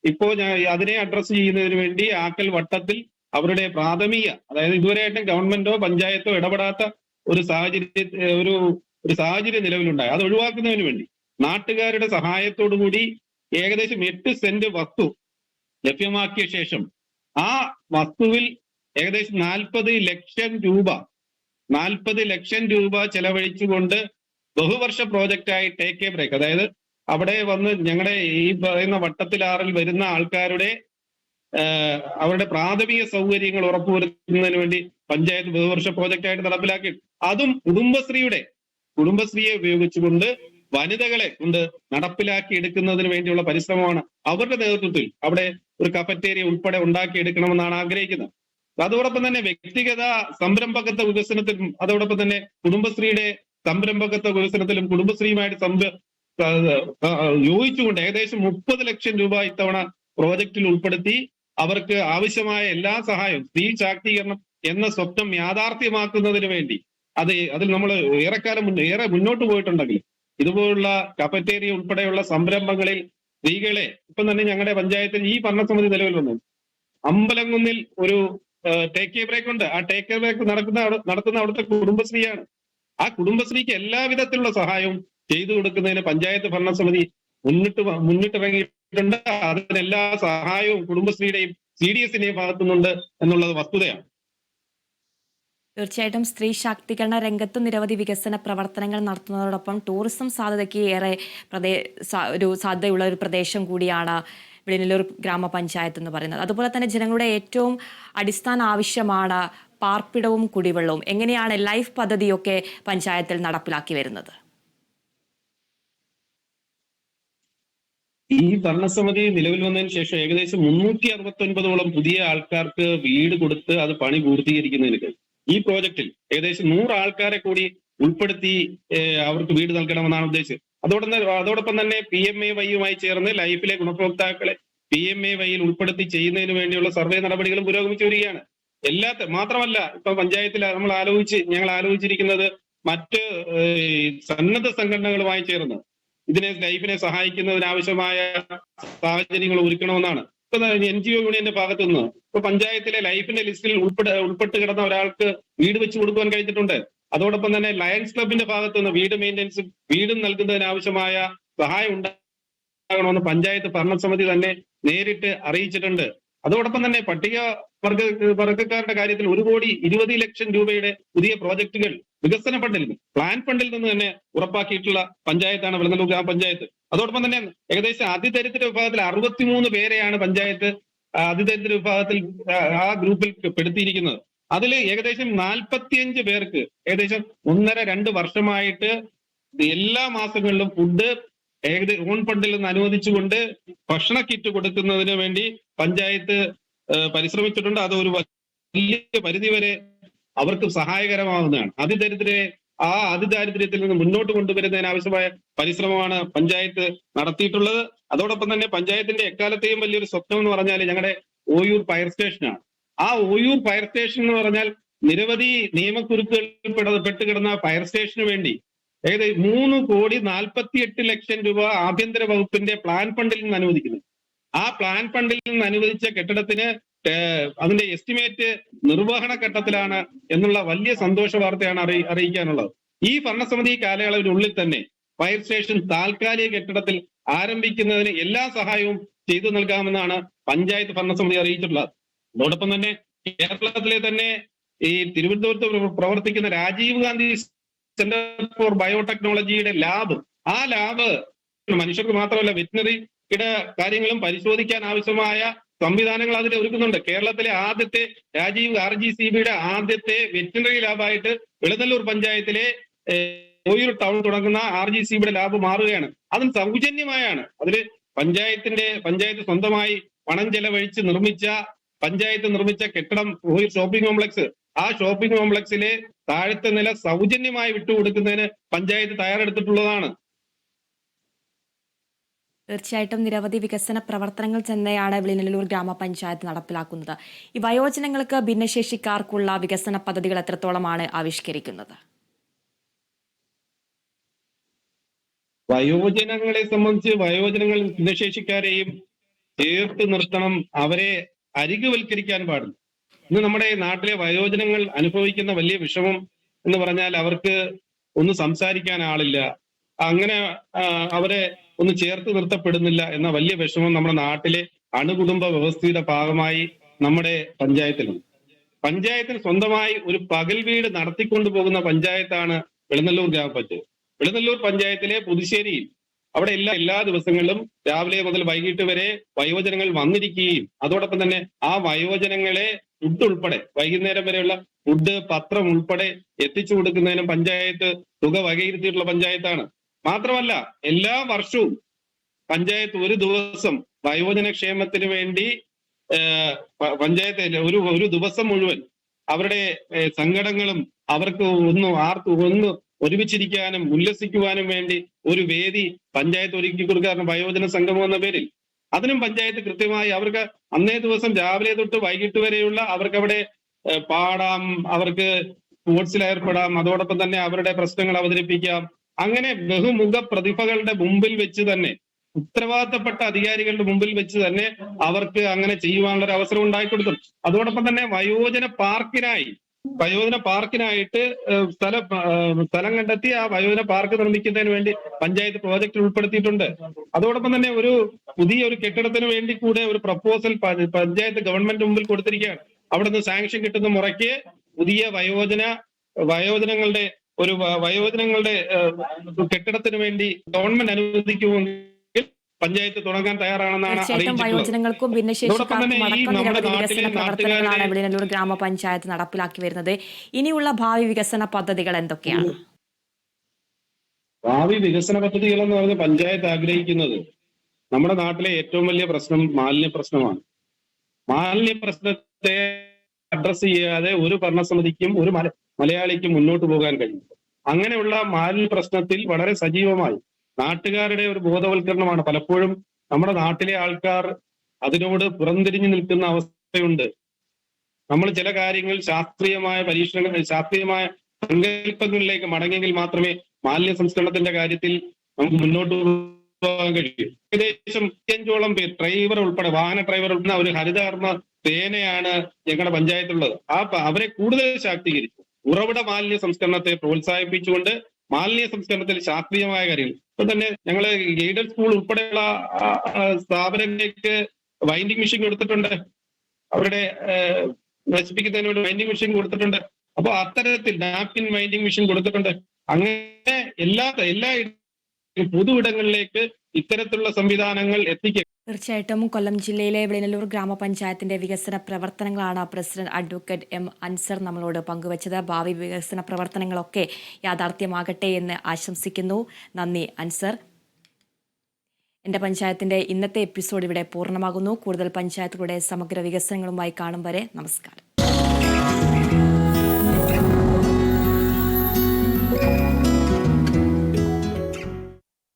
ഇപ്പോ അതിനെ അഡ്രസ് ചെയ്യുന്നതിന് വേണ്ടി ആക്കൽ വട്ടത്തിൽ അവരുടെ പ്രാഥമിക, അതായത് ഇതുവരെയായിട്ടും ഗവൺമെന്റോ പഞ്ചായത്തോ ഇടപെടാത്ത ഒരു സാഹചര്യം നിലവിലുണ്ടായി. അത് ഒഴിവാക്കുന്നതിന് വേണ്ടി നാട്ടുകാരുടെ സഹായത്തോടു കൂടി ഏകദേശം 8 സെന്റ് വസ്തു ലഭ്യമാക്കിയ ശേഷം ആ വസ്തുവിൽ ഏകദേശം 40 ലക്ഷം രൂപ ചെലവഴിച്ചുകൊണ്ട് ബഹുവർഷ പ്രോജക്റ്റായി ടേക്ക് എ ബ്രേക്ക്, അതായത് അവിടെ വന്ന് ഞങ്ങളുടെ ഈ പറയുന്ന വട്ടത്തിലാറിൽ വരുന്ന ആൾക്കാരുടെ അവരുടെ പ്രാഥമിക സൗകര്യങ്ങൾ ഉറപ്പുവരുത്തുന്നതിന് വേണ്ടി പഞ്ചായത്ത് ബഹുവർഷ പ്രോജക്റ്റായിട്ട് നടപ്പിലാക്കി. അതും കുടുംബശ്രീയെ ഉപയോഗിച്ചുകൊണ്ട് വനിതകളെ കൊണ്ട് നടപ്പിലാക്കി എടുക്കുന്നതിന് വേണ്ടിയുള്ള പരിശ്രമമാണ്. അവരുടെ നേതൃത്വത്തിൽ അവിടെ ഒരു കഫറ്റേരിയ ഉൾപ്പെടെ ഉണ്ടാക്കിയെടുക്കണമെന്നാണ് ആഗ്രഹിക്കുന്നത്. അതോടൊപ്പം തന്നെ വ്യക്തിഗത സംരംഭകത്വ വികസനത്തിലും അതോടൊപ്പം തന്നെ കുടുംബശ്രീയുടെ സംരംഭകത്വ വികസനത്തിലും കുടുംബശ്രീയുമായിട്ട് യോജിച്ചുകൊണ്ട് ഏകദേശം 30 ലക്ഷം രൂപ ഇത്തവണ പ്രോജക്റ്റിൽ ഉൾപ്പെടുത്തി അവർക്ക് ആവശ്യമായ എല്ലാ സഹായവും സ്ത്രീ ശാക്തീകരണം എന്ന സ്വപ്നം യാഥാർത്ഥ്യമാക്കുന്നതിന് വേണ്ടി അതിൽ നമ്മൾ ഏറെ മുന്നോട്ട് പോയിട്ടുണ്ടെങ്കിൽ ഇതുപോലുള്ള കഫറ്റേരിയ ഉൾപ്പെടെയുള്ള സംരംഭങ്ങളിൽ സ്ത്രീകളെ ഇപ്പം തന്നെ ഞങ്ങളുടെ പഞ്ചായത്തിൽ ഈ ഭരണസമിതി നിലവിൽ വന്നു. അമ്പലംകുന്നിൽ ഒരു ടേക്ക് എ ബ്രേക്ക് ഉണ്ട്. ആ ടേക്ക് എ ബ്രേക്ക് നടത്തുന്ന അവിടുത്തെ കുടുംബശ്രീയാണ്. ആ കുടുംബശ്രീക്ക് എല്ലാവിധത്തിലുള്ള സഹായവും ചെയ്തു കൊടുക്കുന്നതിന് പഞ്ചായത്ത് ഭരണസമിതി മുന്നിട്ടിറങ്ങിയിട്ടുണ്ട്. അതിനെല്ലാ സഹായവും കുടുംബശ്രീയുടെയും CDSന്റെയും ഭാഗത്തുനിന്നുണ്ട് എന്നുള്ളത് വസ്തുതയാണ്. തീർച്ചയായിട്ടും സ്ത്രീ ശാക്തീകരണ രംഗത്ത് നിരവധി വികസന പ്രവർത്തനങ്ങൾ നടത്തുന്നതോടൊപ്പം ടൂറിസം സാധ്യതയ്ക്ക് ഏറെ സാധ്യതയുള്ള ഒരു പ്രദേശം കൂടിയാണ് വിളിനെല്ലൂർ ഗ്രാമപഞ്ചായത്ത് എന്ന് പറയുന്നത്. അതുപോലെ തന്നെ ജനങ്ങളുടെ ഏറ്റവും അടിസ്ഥാന ആവശ്യമാണ് പാർപ്പിടവും കുടിവെള്ളവും. എങ്ങനെയാണ് ലൈഫ് പദ്ധതിയൊക്കെ പഞ്ചായത്തിൽ നടപ്പിലാക്കി വരുന്നത്? ഈ ഭരണസമിതി നിലവിൽ വന്നതിന് ശേഷം ഏകദേശം 369ഓളം പുതിയ ആൾക്കാർക്ക് വീട് കൊടുത്ത് അത് പണി പൂർത്തീകരിക്കുന്നതിന് ഈ പ്രോജക്റ്റിൽ ഏകദേശം 100 ആൾക്കാരെ കൂടി ഉൾപ്പെടുത്തി അവർക്ക് വീട് നൽകണമെന്നാണ് ഉദ്ദേശിച്ചത്. അതോടൊപ്പം തന്നെ PMAY ചേർന്ന് ലൈഫിലെ ഗുണഭോക്താക്കളെ PMAYയിൽ ഉൾപ്പെടുത്തി ചെയ്യുന്നതിന് വേണ്ടിയുള്ള സർവേ നടപടികളും പുരോഗമിച്ചു വരികയാണ്. മാത്രമല്ല ഇപ്പൊ പഞ്ചായത്തിൽ ഞങ്ങൾ ആലോചിച്ചിരിക്കുന്നത് മറ്റ് സന്നദ്ധ സംഘടനകളുമായി ചേർന്ന് ലൈഫിനെ സഹായിക്കുന്നതിനാവശ്യമായ സാഹചര്യങ്ങൾ ഒരുക്കണമെന്നാണ്. ഇപ്പൊ NGO യൂണിയന്റെ ഭാഗത്തു നിന്ന് ഇപ്പൊ പഞ്ചായത്തിലെ ലൈഫിന്റെ ലിസ്റ്റിൽ ഉൾപ്പെട്ട് കിടന്ന ഒരാൾക്ക് വീട് വെച്ച് കൊടുക്കുവാൻ കഴിഞ്ഞിട്ടുണ്ട്. അതോടൊപ്പം തന്നെ ലയൺസ് ക്ലബിന്റെ ഭാഗത്തു നിന്ന് വീട് മെയിൻ്റെനൻസും വീടും നൽകുന്നതിനാവശ്യമായ സഹായം ഉണ്ടാകണമെന്ന് പഞ്ചായത്ത് ഭരണസമിതി തന്നെ നേരിട്ട് അറിയിച്ചിട്ടുണ്ട്. അതോടൊപ്പം തന്നെ പട്ടിക വർഗക്കാരുടെ കാര്യത്തിൽ 1,20,00,000 രൂപയുടെ പുതിയ പ്രോജക്ടുകൾ വികസന ഫണ്ടിൽ നിന്ന് പ്ലാൻ ഫണ്ടിൽ നിന്ന് തന്നെ ഉറപ്പാക്കിയിട്ടുള്ള പഞ്ചായത്താണ് വെളുന്നല്ലൂർ ഗ്രാമപഞ്ചായത്ത്. അതോടൊപ്പം തന്നെ ഏകദേശം അതിദരിദ്ര വിഭാഗത്തിൽ 63 പേരെയാണ് പഞ്ചായത്ത് അതിദരിദ്ര വിഭാഗത്തിൽ ആ ഗ്രൂപ്പിൽ പെടുത്തിയിരിക്കുന്നത്. അതിൽ ഏകദേശം 45 പേർക്ക് ഏകദേശം 1.5-2 വർഷമായിട്ട് എല്ലാ മാസങ്ങളിലും ഫുഡ് ഓൺ ഫണ്ടിൽ നിന്ന് അനുവദിച്ചുകൊണ്ട് ഭക്ഷണ കിറ്റ് കൊടുക്കുന്നതിന് വേണ്ടി പഞ്ചായത്ത് പരിശ്രമിച്ചിട്ടുണ്ട്. അത് ഒരു വലിയ പരിധിവരെ അവർക്ക് സഹായകരമാവുന്നതാണ്. അതിദാരിദ്ര്യത്തിൽ നിന്ന് മുന്നോട്ട് കൊണ്ടുവരുന്നതിനാവശ്യമായ പരിശ്രമമാണ് പഞ്ചായത്ത് നടത്തിയിട്ടുള്ളത്. അതോടൊപ്പം തന്നെ പഞ്ചായത്തിന്റെ എക്കാലത്തെയും വലിയൊരു സ്വപ്നം എന്ന് പറഞ്ഞാൽ ഞങ്ങളുടെ ഓയൂർ ഫയർ സ്റ്റേഷനാണ്. ആ ഓയൂർ ഫയർ സ്റ്റേഷൻ എന്ന് പറഞ്ഞാൽ നിരവധി നിയമക്കുരുക്കുകൾ പെട്ടുകിടന്ന ഫയർ സ്റ്റേഷന് വേണ്ടി ഏകദേശം 3,48,00,000 രൂപ ആഭ്യന്തര വകുപ്പിന്റെ പ്ലാൻ ഫണ്ടിൽ നിന്ന് അനുവദിക്കുന്നു. ആ പ്ലാൻ ഫണ്ടിൽ നിന്ന് അനുവദിച്ച കെട്ടിടത്തിന് അതിന്റെ എസ്റ്റിമേറ്റ് നിർവഹണ ഘട്ടത്തിലാണ് എന്നുള്ള വലിയ സന്തോഷ വാർത്തയാണ് അറിയിക്കാനുള്ളത്. ഈ ഭരണസമിതി കാലയളവിനുള്ളിൽ തന്നെ ഫയർ സ്റ്റേഷൻ താൽക്കാലിക കെട്ടിടത്തിൽ ആരംഭിക്കുന്നതിന് എല്ലാ സഹായവും ചെയ്തു നൽകാമെന്നാണ് പഞ്ചായത്ത് ഭരണസമിതി അറിയിച്ചിട്ടുള്ളത്. അതോടൊപ്പം തന്നെ കേരളത്തിലെ തന്നെ ഈ തിരുവനന്തപുരത്ത് പ്രവർത്തിക്കുന്ന രാജീവ് ഗാന്ധി സെന്റർ ഫോർ ബയോടെക്നോളജിയുടെ ലാബ്, ആ ലാബ് മനുഷ്യർക്ക് മാത്രമല്ല വെറ്റിനറിയുടെ കാര്യങ്ങളും പരിശോധിക്കാൻ ആവശ്യമായ സംവിധാനങ്ങൾ അതിൽ ഒരുക്കുന്നുണ്ട്. കേരളത്തിലെ ആദ്യത്തെ RGCBയുടെ ആദ്യത്തെ വെറ്റിനറി ലാബായിട്ട് വെളുന്നല്ലൂർ പഞ്ചായത്തിലെ ഓയൂർ ടൗൺ തുടങ്ങുന്ന RGCBയുടെ ലാബ് മാറുകയാണ്. അതും സൗജന്യമായാണ്. അതില് പഞ്ചായത്ത് സ്വന്തമായി പണം ചെലവഴിച്ച് പഞ്ചായത്ത് നിർമ്മിച്ച കെട്ടിടം ഓയൂർ ഷോപ്പിംഗ് കോംപ്ലക്സ്, ആ ഷോപ്പിംഗ് കോംപ്ലക്സിലെ താഴത്തെ നില സൗജന്യമായി വിട്ടുകൊടുക്കുന്നതിന് പഞ്ചായത്ത് തയ്യാറെടുത്തിട്ടുള്ളതാണ്. തീർച്ചയായിട്ടും നിരവധി വികസന പ്രവർത്തനങ്ങൾ തന്നെയാണ് വെളുന്നല്ലൂർ ഗ്രാമപഞ്ചായത്ത് നടപ്പിലാക്കുന്നത്. ഈ വയോജനങ്ങൾക്ക് ഭിന്നശേഷിക്കാർക്കുള്ള വികസന പദ്ധതികൾ എത്രത്തോളമാണ് ആവിഷ്കരിക്കുന്നത്? വയോജനങ്ങളെ സംബന്ധിച്ച് ഭിന്നശേഷിക്കാരെയും ചേർത്ത് നിർത്തണം, അവരെ അരികുവൽക്കരിക്കാൻ പാടില്ല. ഇന്ന് നമ്മുടെ നാട്ടിലെ വയോജനങ്ങൾ അനുഭവിക്കുന്ന വലിയ വിഷമം എന്ന് പറഞ്ഞാൽ അവർക്ക് ഒന്ന് സംസാരിക്കാൻ ആളില്ല, അങ്ങനെ അവരെ ഒന്ന് ചേർത്ത് നിർത്തപ്പെടുന്നില്ല എന്ന വലിയ വിഷമം നമ്മുടെ നാട്ടിലെ അണുകുടുംബ വ്യവസ്ഥയുടെ ഭാഗമായി നമ്മുടെ പഞ്ചായത്തിലുണ്ട്. പഞ്ചായത്തിന് സ്വന്തമായി ഒരു പകൽ വീട് നടത്തിക്കൊണ്ടു പോകുന്ന പഞ്ചായത്താണ് വെളുന്നല്ലൂർ ഗ്രാമപഞ്ചായത്ത്. വെളുന്നല്ലൂർ പഞ്ചായത്തിലെ പുതുശ്ശേരിയിൽ അവിടെ എല്ലാ ദിവസങ്ങളിലും രാവിലെ മുതൽ വൈകിട്ട് വരെ വയോജനങ്ങൾ വന്നിരിക്കുകയും അതോടൊപ്പം തന്നെ ആ വയോജനങ്ങളെ ഫുഡ് ഉൾപ്പെടെ വൈകുന്നേരം വരെയുള്ള ഫുഡ്, പത്രം ഉൾപ്പെടെ എത്തിച്ചു കൊടുക്കുന്നതിനും പഞ്ചായത്ത് തുക വകയിരുത്തിയിട്ടുള്ള പഞ്ചായത്താണ്. മാത്രമല്ല എല്ലാ വർഷവും പഞ്ചായത്ത് ഒരു ദിവസം വയോജന ക്ഷേമത്തിന് വേണ്ടി പഞ്ചായത്ത് ഒരു ദിവസം മുഴുവൻ അവരുടെ സങ്കടങ്ങളും അവർക്ക് ഒന്ന് ഒരുമിച്ചിരിക്കാനും ഉല്ലസിക്കുവാനും വേണ്ടി ഒരു വേദി പഞ്ചായത്ത് ഒരുക്കി കൊടുക്കാറുണ്ട്, വയോജന സംഗമം എന്ന പേരിൽ. അതിനും പഞ്ചായത്ത് കൃത്യമായി അവർക്ക് അന്നേ ദിവസം രാവിലെ തൊട്ട് വൈകിട്ട് വരെയുള്ള അവർക്ക് അവിടെ പാടാം, അവർക്ക് സ്പോർട്സിൽ ഏർപ്പെടാം, അതോടൊപ്പം തന്നെ അവരുടെ പ്രശ്നങ്ങൾ അവതരിപ്പിക്കാം. അങ്ങനെ ബഹുമുഖ പ്രതിഭകളുടെ മുമ്പിൽ വെച്ച് തന്നെ, ഉത്തരവാദിത്തപ്പെട്ട അധികാരികളുടെ മുമ്പിൽ വെച്ച് തന്നെ അവർക്ക് അങ്ങനെ ചെയ്യുവാനുള്ള ഒരു അവസരം ഉണ്ടായിക്കൊടുത്തു. അതോടൊപ്പം തന്നെ വയോജന പാർക്കിനായിട്ട് സ്ഥലം കണ്ടെത്തി ആ വയോജന പാർക്ക് നിർമ്മിക്കുന്നതിന് വേണ്ടി പഞ്ചായത്ത് പ്രോജക്റ്റ് ഉൾപ്പെടുത്തിയിട്ടുണ്ട്. അതോടൊപ്പം തന്നെ പുതിയൊരു കെട്ടിടത്തിന് വേണ്ടി കൂടെ ഒരു പ്രപ്പോസൽ പഞ്ചായത്ത് ഗവൺമെന്റ് മുമ്പിൽ കൊടുത്തിരിക്കുകയാണ്. അവിടെ നിന്ന് സാങ്ഷൻ കിട്ടുന്ന മുറയ്ക്ക് പുതിയ വയോജനങ്ങളുടെ കെട്ടിടത്തിന് വേണ്ടി ഗവൺമെന്റ് അനുവദിക്കുമെങ്കിൽ പഞ്ചായത്ത് തുടങ്ങാൻ തയ്യാറാണെന്നാണ് വയോജനങ്ങൾക്കും ഭിന്നശേഷിക്കാർക്കും അടക്കം നിരവധി വികസന പ്രവർത്തനങ്ങളാണ് വെളുന്നല്ലൂർ ഗ്രാമപഞ്ചായത്ത് നടപ്പിലാക്കി വരുന്നത്. ഇനിയുള്ള ഭാവി വികസന പദ്ധതികൾ എന്തൊക്കെയാണ്? ഭാവി വികസന പദ്ധതികൾ എന്ന് പറഞ്ഞ പഞ്ചായത്ത് ആഗ്രഹിക്കുന്നത്, നമ്മുടെ നാട്ടിലെ ഏറ്റവും വലിയ പ്രശ്നം മാലിന്യ പ്രശ്നമാണ്. മാലിന്യ പ്രശ്നത്തെ അഡ്രസ് ചെയ്യാതെ ഒരു ഭരണസമിതിക്കും ഒരു മലയാളിക്കും മുന്നോട്ട് പോകാൻ കഴിയും. അങ്ങനെയുള്ള മാലിന്യ പ്രശ്നത്തിൽ വളരെ സജീവമായി നാട്ടുകാരുടെ ഒരു ബോധവൽക്കരണമാണ്. പലപ്പോഴും നമ്മുടെ നാട്ടിലെ ആൾക്കാർ അതിനോട് പുറംതിരിഞ്ഞു നിൽക്കുന്ന അവസ്ഥയുണ്ട്. നമ്മൾ ചില കാര്യങ്ങൾ ശാസ്ത്രീയമായ സങ്കല്പങ്ങളിലേക്ക് മടങ്ങിയെങ്കിൽ മാത്രമേ മാലിന്യ സംസ്കരണത്തിന്റെ കാര്യത്തിൽ നമുക്ക് മുന്നോട്ട് പോകാൻ കഴിയൂ. ഏകദേശം 5ഓളം പേർ, വാഹന ഡ്രൈവർ ഉൾപ്പെടുന്ന ഒരു ഹരിതകർമ്മ സേനയാണ് ഞങ്ങളുടെ പഞ്ചായത്തുള്ളത്. അവരെ കൂടുതൽ ശാക്തീകരിച്ചു ഉറവിട മാലിന്യ സംസ്കരണത്തെ പ്രോത്സാഹിപ്പിച്ചുകൊണ്ട് മാലിന്യ സംസ്കരണത്തിൽ ശാസ്ത്രീയമായ കാര്യങ്ങൾ ഇപ്പൊ തന്നെ ഞങ്ങള് എയ്ഡഡ് സ്കൂൾ ഉൾപ്പെടെയുള്ള സ്ഥാപനങ്ങളിലേക്ക് വൈൻഡിങ് മെഷീൻ കൊടുത്തിട്ടുണ്ട്. അവരുടെ നശിപ്പിക്കുന്നതിന് വേണ്ടി വൈൻഡിങ് മെഷീൻ കൊടുത്തിട്ടുണ്ട്. അപ്പൊ അത്തരത്തിൽ നാപ്കിൻ വൈൻഡിങ് മെഷീൻ കൊടുത്തിട്ടുണ്ട്. അങ്ങനെ എല്ലാ പൊതു ഇടങ്ങളിലേക്ക് ഇത്തരത്തിലുള്ള സംവിധാനങ്ങൾ എത്തിക്കുക. തീർച്ചയായിട്ടും കൊല്ലം ജില്ലയിലെ വെളിനല്ലൂർ ഗ്രാമപഞ്ചായത്തിന്റെ വികസന പ്രവർത്തനങ്ങളാണ് പ്രസിഡന്റ് അഡ്വക്കേറ്റ് എം അൻസർ നമ്മളോട് പങ്കുവച്ചത്. ഭാവി വികസന പ്രവർത്തനങ്ങളൊക്കെ യാഥാർത്ഥ്യമാകട്ടെ എന്ന് ആശംസിക്കുന്നു. നന്ദി അൻസർ. എൻ്റെ പഞ്ചായത്തിന്റെ ഇന്നത്തെ എപ്പിസോഡ് ഇവിടെ പൂർണ്ണമാകുന്നു. കൂടുതൽ പഞ്ചായത്തുകളുടെ സമഗ്ര വികസനങ്ങളുമായി കാണും വരെ നമസ്കാരം.